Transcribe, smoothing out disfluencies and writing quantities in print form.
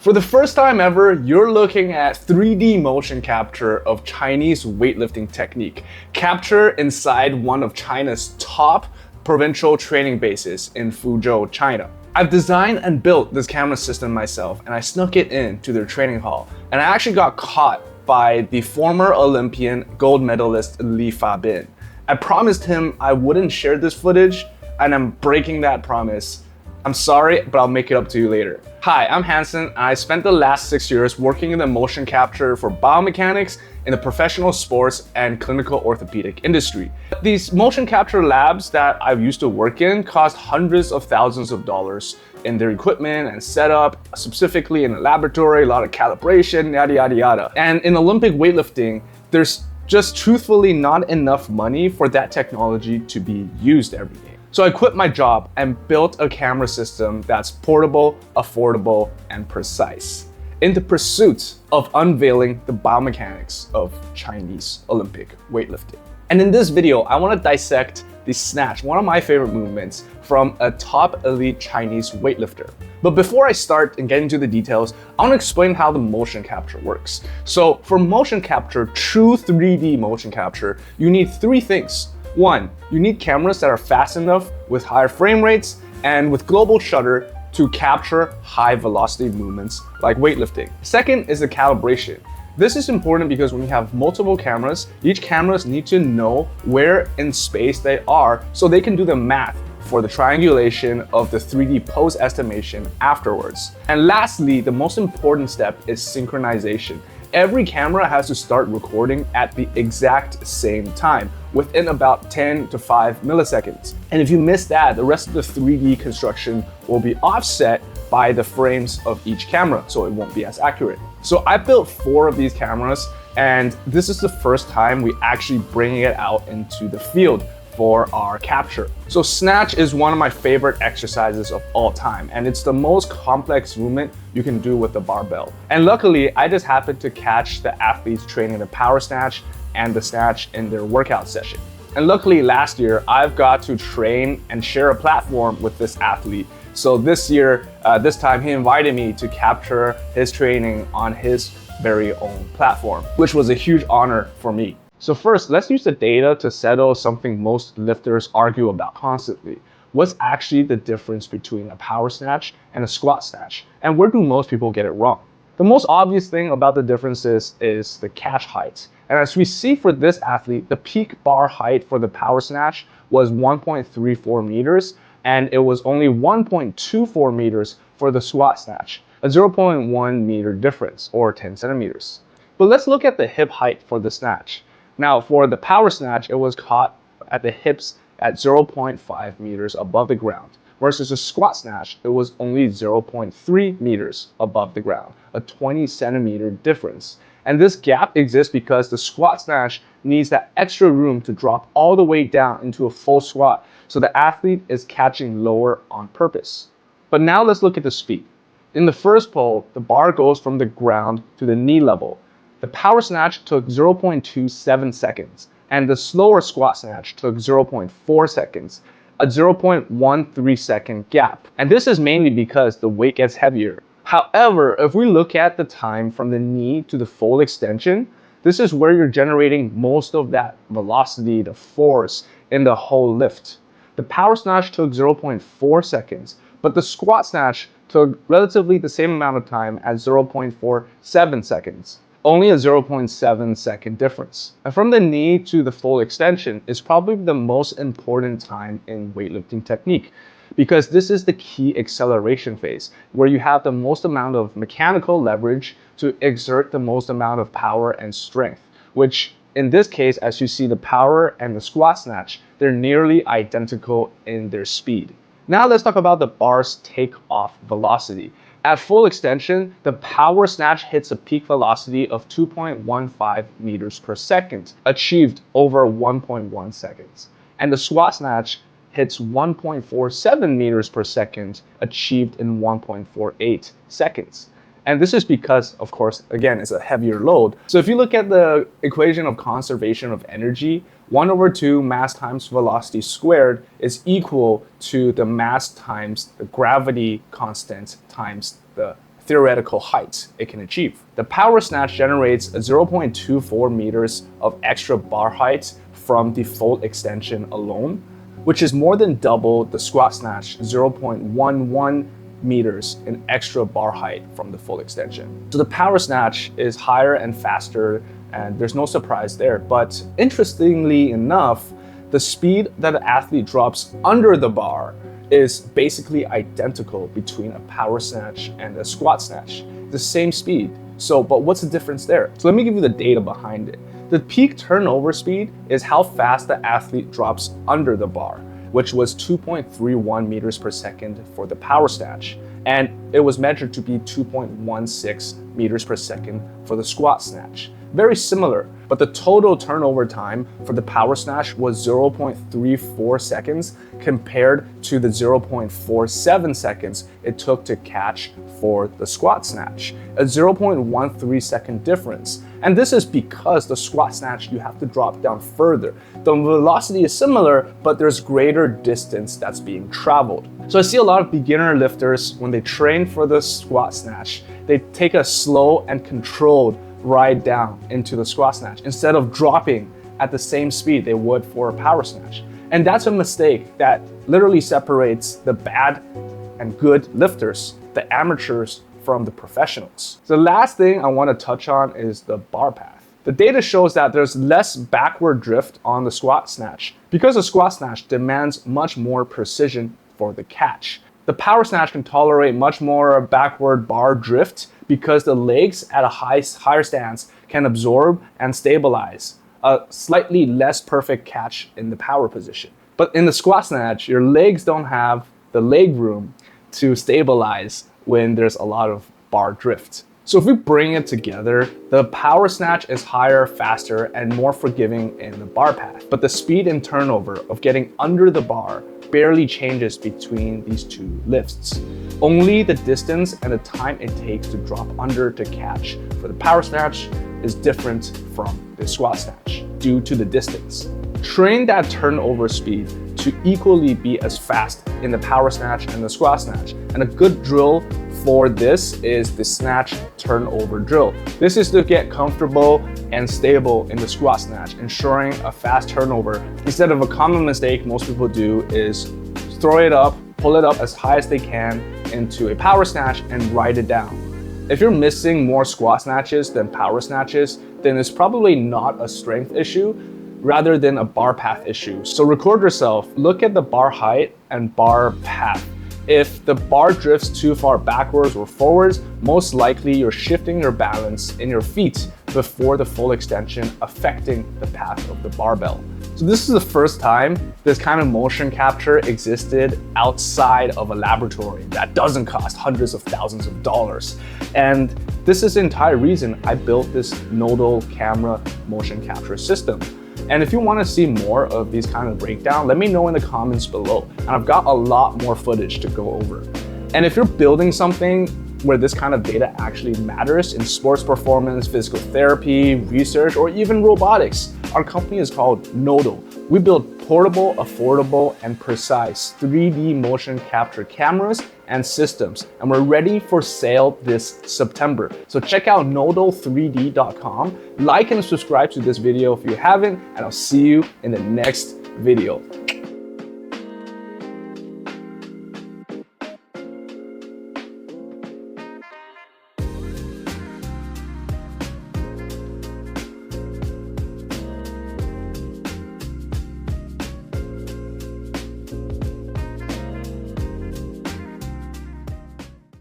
For the first time ever, you're looking at 3D motion capture of Chinese weightlifting technique, captured inside one of China's top provincial training bases in Fuzhou, China. I've designed and built this camera system myself, and I snuck it into their training hall. And I actually got caught by the former Olympian gold medalist Li Fabin. I promised him I wouldn't share this footage, and I'm breaking that promise. I'm sorry, but I'll make it up to you later. Hi, I'm Hansen, and I spent the last 6 years working in the motion capture for biomechanics in the professional sports and clinical orthopedic industry. These motion capture labs that I used to work in cost hundreds of thousands of dollars in their equipment and setup, specifically in the laboratory, a lot of calibration, yada, yada, yada. And in Olympic weightlifting, there's just truthfully not enough money for that technology to be used every day. So I quit my job and built a camera system that's portable, affordable, and precise in the pursuit of unveiling the biomechanics of Chinese Olympic weightlifting. And in this video, I want to dissect the Snatch, one of my favorite movements, from a top elite Chinese weightlifter. But before I start and get into the details, I want to explain how the motion capture works. So for motion capture, true 3D motion capture, you need three things. One, you need cameras that are fast enough with higher frame rates and with global shutter to capture high velocity movements like weightlifting. Second is the calibration. This is important because when you have multiple cameras, each cameras need to know where in space they are so they can do the math for the triangulation of the 3D pose estimation afterwards. And lastly, the most important step is synchronization. Every camera has to start recording at the exact same time, within about 10 to 5 milliseconds. And if you miss that, the rest of the 3D construction will be offset by the frames of each camera, so it won't be as accurate. So I built 4 of these cameras, and this is the first time we actually bring it out into the field for our capture. So Snatch is one of my favorite exercises of all time, and it's the most complex movement you can do with the barbell. And luckily, I just happened to catch the athletes training the power snatch and the snatch in their workout session. And luckily last year, I've got to train and share a platform with this athlete. So this year, this time he invited me to capture his training on his very own platform, which was a huge honor for me. So first, let's use the data to settle something most lifters argue about constantly. What's actually the difference between a power snatch and a squat snatch? And where do most people get it wrong? The most obvious thing about the differences is the catch height. And as we see for this athlete, the peak bar height for the power snatch was 1.34 meters, and it was only 1.24 meters for the squat snatch, a 0.1 meter difference, or 10 centimeters. But let's look at the hip height for the snatch. Now, for the power snatch, it was caught at the hips at 0.5 meters above the ground, versus the squat snatch, it was only 0.3 meters above the ground, a 20 centimeter difference. And this gap exists because the squat snatch needs that extra room to drop all the way down into a full squat, so the athlete is catching lower on purpose. But now let's look at the speed. In the first pull, the bar goes from the ground to the knee level. The power snatch took 0.27 seconds, and the slower squat snatch took 0.4 seconds, a 0.13 second gap. And this is mainly because the weight gets heavier. However, if we look at the time from the knee to the full extension, this is where you're generating most of that velocity, the force in the whole lift. The power snatch took 0.4 seconds, but the squat snatch took relatively the same amount of time at 0.47 seconds. Only a 0.7 second difference. And from the knee to the full extension is probably the most important time in weightlifting technique, because this is the key acceleration phase where you have the most amount of mechanical leverage to exert the most amount of power and strength, which in this case, as you see the power and the squat snatch, they're nearly identical in their speed. Now let's talk about the bar's takeoff velocity. At full extension, the power snatch hits a peak velocity of 2.15 meters per second, achieved over 1.1 seconds. And the squat snatch hits 1.47 meters per second, achieved in 1.48 seconds. And this is because, of course, again, it's a heavier load. So if you look at the equation of conservation of energy, 1/2 mass times velocity squared is equal to the mass times the gravity constant times the theoretical height it can achieve. The power snatch generates 0.24 meters of extra bar height from the full extension alone, which is more than double the squat snatch 0.11 meters in extra bar height from the full extension. So the power snatch is higher and faster, and there's no surprise there. But interestingly enough, the speed that an athlete drops under the bar is basically identical between a power snatch and a squat snatch. The same speed. But what's the difference there? So let me give you the data behind it. The peak turnover speed is how fast the athlete drops under the bar, which was 2.31 meters per second for the power snatch. And it was measured to be 2.16 meters per second for the squat snatch. Very similar, but the total turnover time for the power snatch was 0.34 seconds compared to the 0.47 seconds it took to catch for the squat snatch, a 0.13 second difference. And this is because the squat snatch, you have to drop down further. The velocity is similar, but there's greater distance that's being traveled. So I see a lot of beginner lifters, when they train for the squat snatch, they take a slow and controlled ride down into the squat snatch instead of dropping at the same speed they would for a power snatch. And that's a mistake that literally separates the bad and good lifters, the amateurs, from the professionals. The last thing I want to touch on is the bar path. The data shows that there's less backward drift on the squat snatch because the squat snatch demands much more precision for the catch. The power snatch can tolerate much more backward bar drift because the legs at a higher stance can absorb and stabilize a slightly less perfect catch in the power position. But in the squat snatch, your legs don't have the leg room to stabilize when there's a lot of bar drift. So if we bring it together, the power snatch is higher, faster, and more forgiving in the bar path. But the speed and turnover of getting under the bar barely changes between these two lifts. Only the distance and the time it takes to drop under to catch for the power snatch is different from the squat snatch due to the distance. Train that turnover speed to equally be as fast in the power snatch and the squat snatch. And a good drill for this is the snatch turnover drill. This is to get comfortable and stable in the squat snatch, ensuring a fast turnover. Instead of a common mistake most people do is throw it up, pull it up as high as they can into a power snatch and ride it down. If you're missing more squat snatches than power snatches, then it's probably not a strength issue rather than a bar path issue. So record yourself, look at the bar height and bar path. If the bar drifts too far backwards or forwards, most likely you're shifting your balance in your feet before the full extension, affecting the path of the barbell. So this is the first time this kind of motion capture existed outside of a laboratory that doesn't cost hundreds of thousands of dollars. And this is the entire reason I built this NODAL camera motion capture system. And if you want to see more of these kind of breakdown, let me know in the comments below. And I've got a lot more footage to go over. And if you're building something where this kind of data actually matters in sports performance, physical therapy, research, or even robotics, our company is called NODAL. We build portable, affordable, and precise 3D motion capture cameras and systems, and we're ready for sale this September. So check out nodal3d.com, like and subscribe to this video if you haven't, and I'll see you in the next video.